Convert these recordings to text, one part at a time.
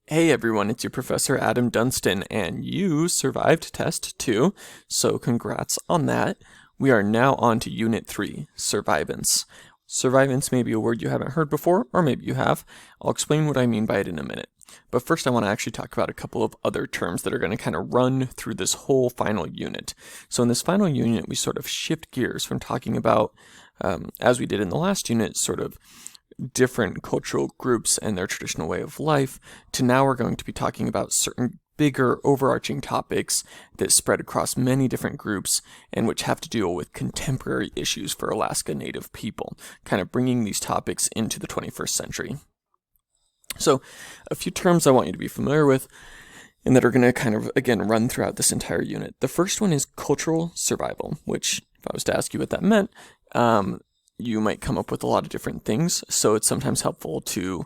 Hey everyone, it's your Professor Adam Dunstan, and you survived Test 2, so congrats on that. We are now on to Unit 3, Survivance. Survivance may be a word you haven't heard before, or maybe you have. I'll explain what I mean by it in a minute. But first I want to actually talk about a couple of other terms that are going to kind of run through this whole final unit. So in this final unit, we sort of shift gears from talking about, as we did in the last unit, sort of different cultural groups and their traditional way of life, to now we're going to be talking about certain bigger overarching topics that spread across many different groups and which have to deal with contemporary issues for Alaska Native people, kind of bringing these topics into the 21st century. So a few terms I want you to be familiar with and that are going to kind of, again, run throughout this entire unit. The first one is cultural survival, which, if I was to ask you what that meant, you might come up with a lot of different things, so it's sometimes helpful to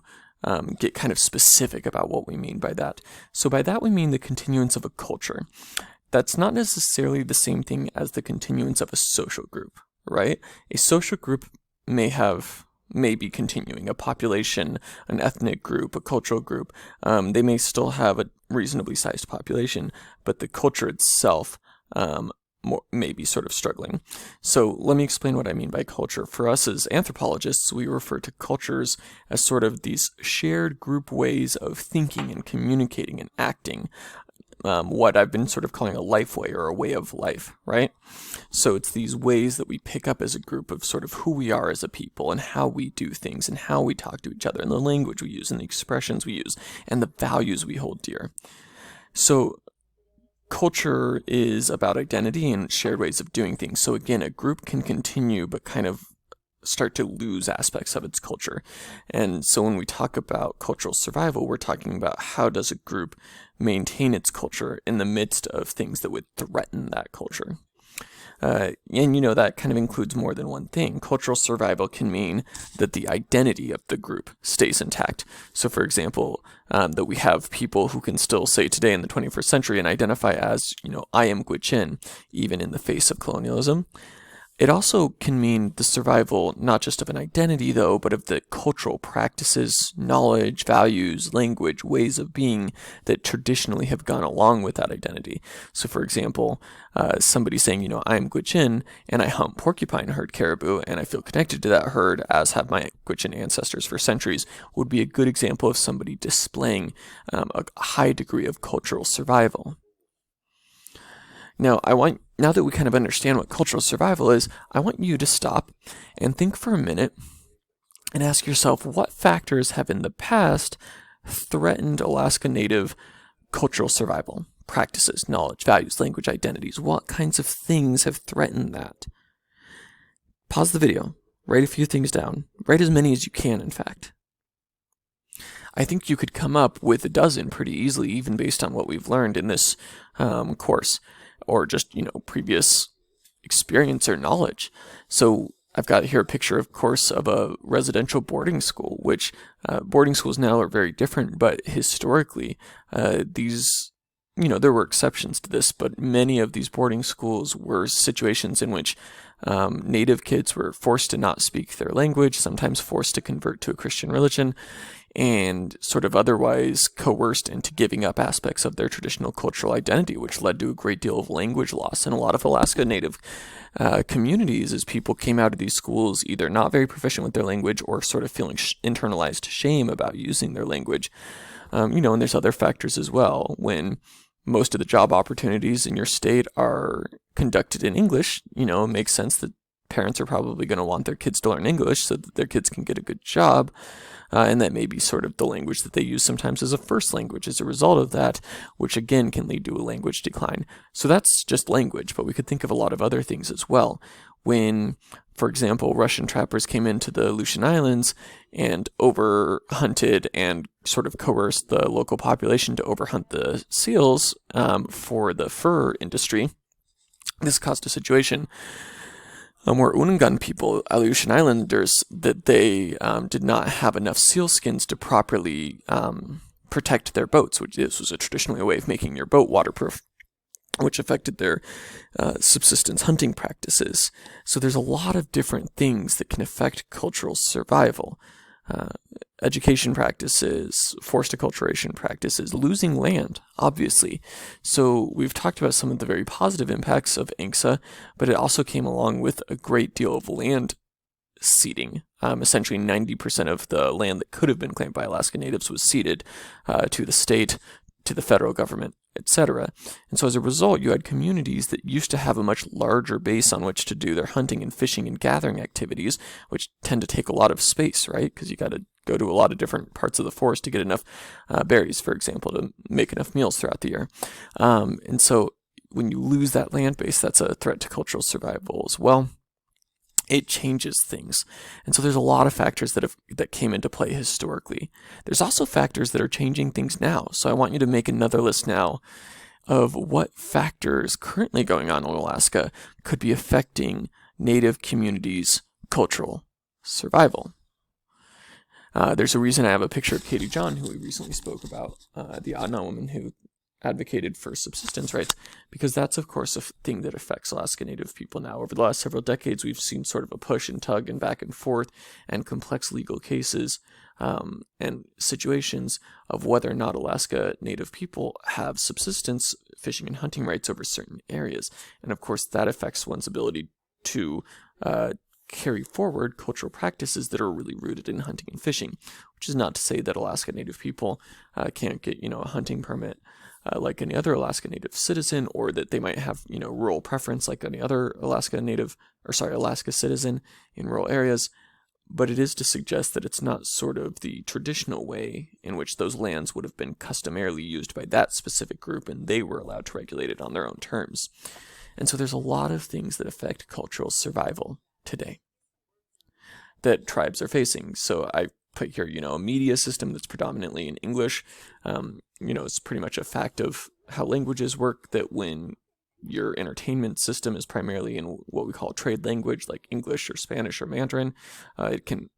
get kind of specific about what we mean by that. So by that we mean the continuance of a culture. That's not necessarily the same thing as the continuance of a social group, right? A social group may be continuing. A population, an ethnic group, a cultural group, they may still have a reasonably sized population, but the culture itself may be sort of struggling. So let me explain what I mean by culture. For us as anthropologists, we refer to cultures as sort of these shared group ways of thinking and communicating and acting. What I've been sort of calling a life way or a way of life, right? So it's these ways that we pick up as a group of sort of who we are as a people and how we do things and how we talk to each other and the language we use and the expressions we use and the values we hold dear. So culture is about identity and shared ways of doing things. So again, a group can continue but kind of start to lose aspects of its culture. And so when we talk about cultural survival, we're talking about how does a group maintain its culture in the midst of things that would threaten that culture. And that kind of includes more than one thing. Cultural survival can mean that the identity of the group stays intact. So for example, that we have people who can still say today in the 21st century and identify as, I am Gwich'in, even in the face of colonialism. It also can mean the survival not just of an identity, though, but of the cultural practices, knowledge, values, language, ways of being that traditionally have gone along with that identity. So, for example, somebody saying, I'm Gwich'in, and I hunt porcupine herd caribou, and I feel connected to that herd, as have my Gwich'in ancestors for centuries, would be a good example of somebody displaying a high degree of cultural survival. Now that we kind of understand what cultural survival is, I want you to stop and think for a minute and ask yourself what factors have in the past threatened Alaska Native cultural survival, practices, knowledge, values, language, identities. What kinds of things have threatened that? Pause the video, write a few things down, write as many as you can, in fact. I think you could come up with a dozen pretty easily, even based on what we've learned in this course, or just, previous experience or knowledge. So I've got here a picture, of course, of a residential boarding school, which boarding schools now are very different, but historically, these, there were exceptions to this, but many of these boarding schools were situations in which Native kids were forced to not speak their language, sometimes forced to convert to a Christian religion, and sort of otherwise coerced into giving up aspects of their traditional cultural identity, which led to a great deal of language loss in a lot of Alaska Native communities as people came out of these schools either not very proficient with their language or sort of feeling internalized shame about using their language. And there's other factors as well. When most of the job opportunities in your state are conducted in English, it makes sense that parents are probably going to want their kids to learn English so that their kids can get a good job. And that may be sort of the language that they use sometimes as a first language as a result of that, which again can lead to a language decline. So that's just language, but we could think of a lot of other things as well. When, for example, Russian trappers came into the Aleutian Islands and overhunted and sort of coerced the local population to overhunt the seals for the fur industry, this caused a situation where Unangan people, Aleutian Islanders, that they did not have enough seal skins to properly protect their boats, which this was a traditional way of making your boat waterproof, which affected their subsistence hunting practices. So there's a lot of different things that can affect cultural survival. education practices, forced acculturation practices, losing land, obviously. So we've talked about some of the very positive impacts of ANCSA, but it also came along with a great deal of land ceding. Essentially 90% of the land that could have been claimed by Alaska Natives was ceded to the state, to the federal government, etc. And so as a result, you had communities that used to have a much larger base on which to do their hunting and fishing and gathering activities, which tend to take a lot of space, right? Because you got to go to a lot of different parts of the forest to get enough berries, for example, to make enough meals throughout the year. And so when you lose that land base, that's a threat to cultural survival as well. It changes things. And so there's a lot of factors that came into play historically. There's also factors that are changing things now. So I want you to make another list now of what factors currently going on in Alaska could be affecting Native communities' cultural survival. There's a reason I have a picture of Katie John, who we recently spoke about, the Ahtna woman who advocated for subsistence rights, because that's, of course, a thing that affects Alaska Native people now. Over the last several decades, we've seen sort of a push and tug and back and forth and complex legal cases and situations of whether or not Alaska Native people have subsistence fishing and hunting rights over certain areas. And, of course, that affects one's ability to carry forward cultural practices that are really rooted in hunting and fishing, which is not to say that Alaska Native people can't get, a hunting permit like any other Alaska Native citizen, or that they might have, rural preference like any other Alaska citizen in rural areas. But it is to suggest that it's not sort of the traditional way in which those lands would have been customarily used by that specific group, and they were allowed to regulate it on their own terms. And so there's a lot of things that affect cultural survival today that tribes are facing. So I put here, a media system that's predominantly in English. It's pretty much a fact of how languages work, that when your entertainment system is primarily in what we call trade language, like English or Spanish or Mandarin, it can,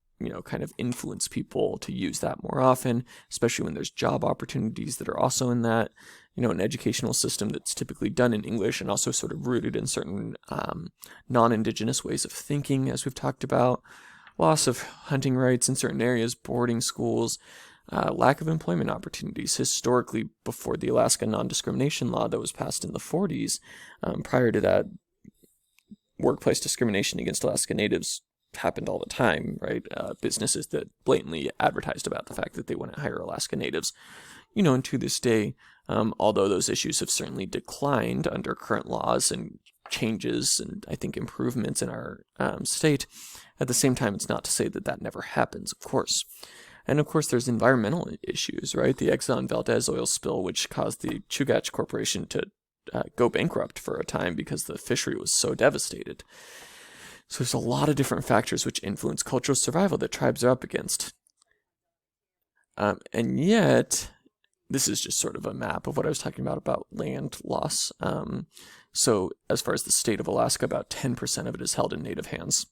kind of influence people to use that more often, especially when there's job opportunities that are also in that. An educational system that's typically done in English and also sort of rooted in certain non-Indigenous ways of thinking, as we've talked about. Loss of hunting rights in certain areas, boarding schools, lack of employment opportunities. Historically, before the Alaska non-discrimination law that was passed in the 40s, prior to that, workplace discrimination against Alaska Natives happened all the time, right? Businesses that blatantly advertised about the fact that they wouldn't hire Alaska Natives. And to this day, although those issues have certainly declined under current laws and changes and I think improvements in our state, at the same time, it's not to say that that never happens, of course. And of course, there's environmental issues, right? The Exxon Valdez oil spill, which caused the Chugach Corporation to go bankrupt for a time because the fishery was so devastated. So there's a lot of different factors which influence cultural survival that tribes are up against. And yet, this is just sort of a map of what I was talking about land loss. So as far as the state of Alaska, about 10% of it is held in Native hands.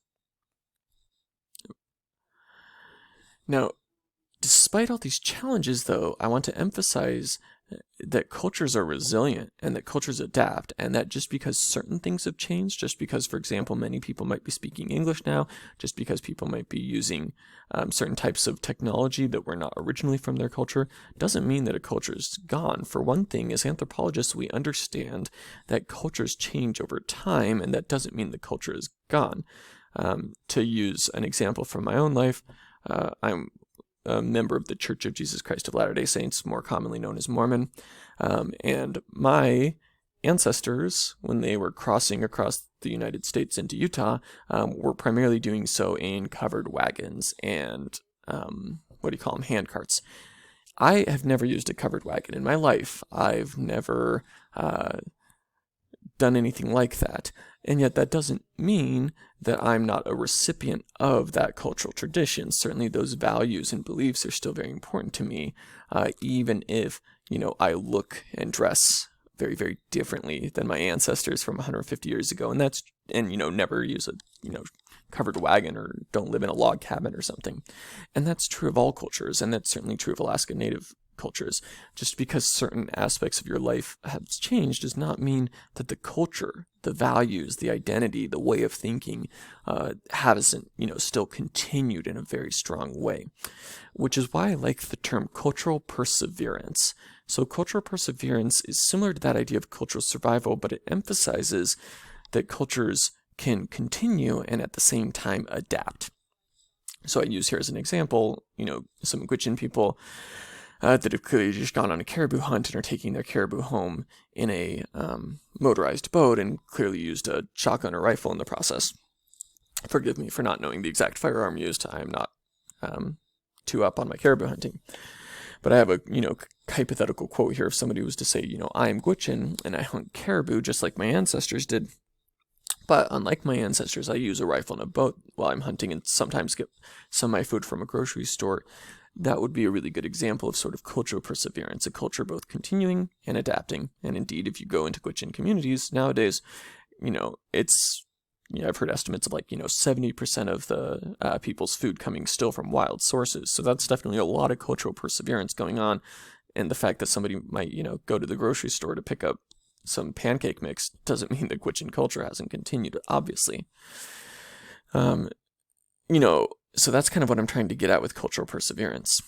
Now, despite all these challenges, though, I want to emphasize that cultures are resilient and that cultures adapt, and that just because certain things have changed, just because, for example, many people might be speaking English now, just because people might be using certain types of technology that were not originally from their culture, doesn't mean that a culture is gone. For one thing, as anthropologists, we understand that cultures change over time, and that doesn't mean the culture is gone. To use an example from my own life, I'm a member of the Church of Jesus Christ of Latter-day Saints, more commonly known as Mormon, and my ancestors, when they were crossing across the United States into Utah, were primarily doing so in covered wagons and, hand carts. I have never used a covered wagon in my life. I've never done anything like that. And yet that doesn't mean that I'm not a recipient of that cultural tradition. Certainly those values and beliefs are still very important to me, even if, I look and dress very, very differently than my ancestors from 150 years ago. And never use a, covered wagon or don't live in a log cabin or something. And that's true of all cultures. And that's certainly true of Alaska Native cultures. Just because certain aspects of your life have changed does not mean that the culture, the values, the identity, the way of thinking hasn't, still continued in a very strong way. Which is why I like the term cultural perseverance. So cultural perseverance is similar to that idea of cultural survival, but it emphasizes that cultures can continue and at the same time adapt. So I use here as an example, some Gwich'in people that have clearly just gone on a caribou hunt and are taking their caribou home in a motorized boat and clearly used a shotgun or rifle in the process. Forgive me for not knowing the exact firearm used. I am not too up on my caribou hunting. But I have a, hypothetical quote here. If somebody was to say, I am Gwich'in and I hunt caribou just like my ancestors did, but unlike my ancestors, I use a rifle and a boat while I'm hunting and sometimes get some of my food from a grocery store. That would be a really good example of sort of cultural perseverance, a culture both continuing and adapting. And indeed, if you go into Gwich'in communities nowadays, it's, I've heard estimates of 70% of the people's food coming still from wild sources. So that's definitely a lot of cultural perseverance going on. And the fact that somebody might, go to the grocery store to pick up some pancake mix doesn't mean that Gwich'in culture hasn't continued, obviously. So that's kind of what I'm trying to get at with cultural perseverance.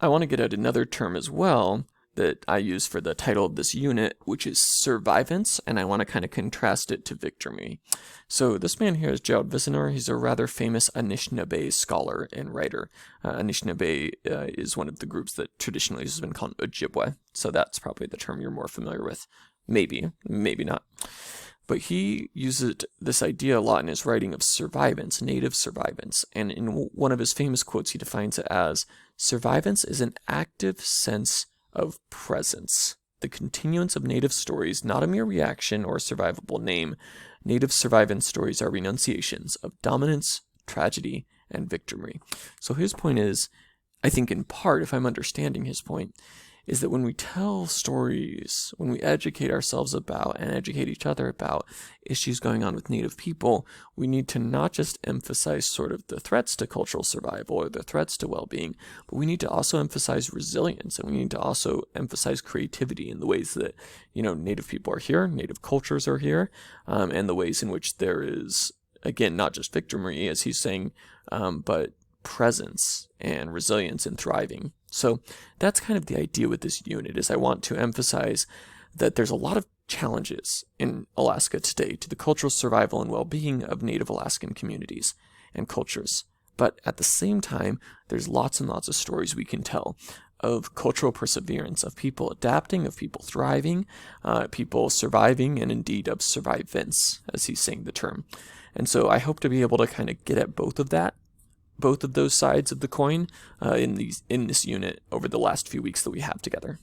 I want to get at another term as well that I use for the title of this unit, which is survivance, and I want to kind of contrast it to victory. So this man here is Gerald Visenor. He's a rather famous Anishinaabe scholar and writer. Anishinaabe is one of the groups that traditionally has been called Ojibwe, so that's probably the term you're more familiar with. Maybe not. But he uses this idea a lot in his writing of survivance, native survivance. And in one of his famous quotes, he defines it as, survivance is an active sense of presence, the continuance of native stories, not a mere reaction or survivable name. Native survivance stories are renunciations of dominance, tragedy, and victory. So his point is, I think in part, if I'm understanding his point, is that when we tell stories, when we educate ourselves about and educate each other about issues going on with Native people, we need to not just emphasize sort of the threats to cultural survival or the threats to well-being, but we need to also emphasize resilience, and we need to also emphasize creativity in the ways that, Native people are here, Native cultures are here, and the ways in which there is, again, not just victory, as he's saying, but presence and resilience and thriving. So that's kind of the idea with this unit, is I want to emphasize that there's a lot of challenges in Alaska today to the cultural survival and well-being of Native Alaskan communities and cultures. But at the same time, there's lots and lots of stories we can tell of cultural perseverance, of people adapting, of people thriving, people surviving, and indeed of survivance, as he's saying the term. And so I hope to be able to kind of get at both of those sides of the coin in this unit over the last few weeks that we have together.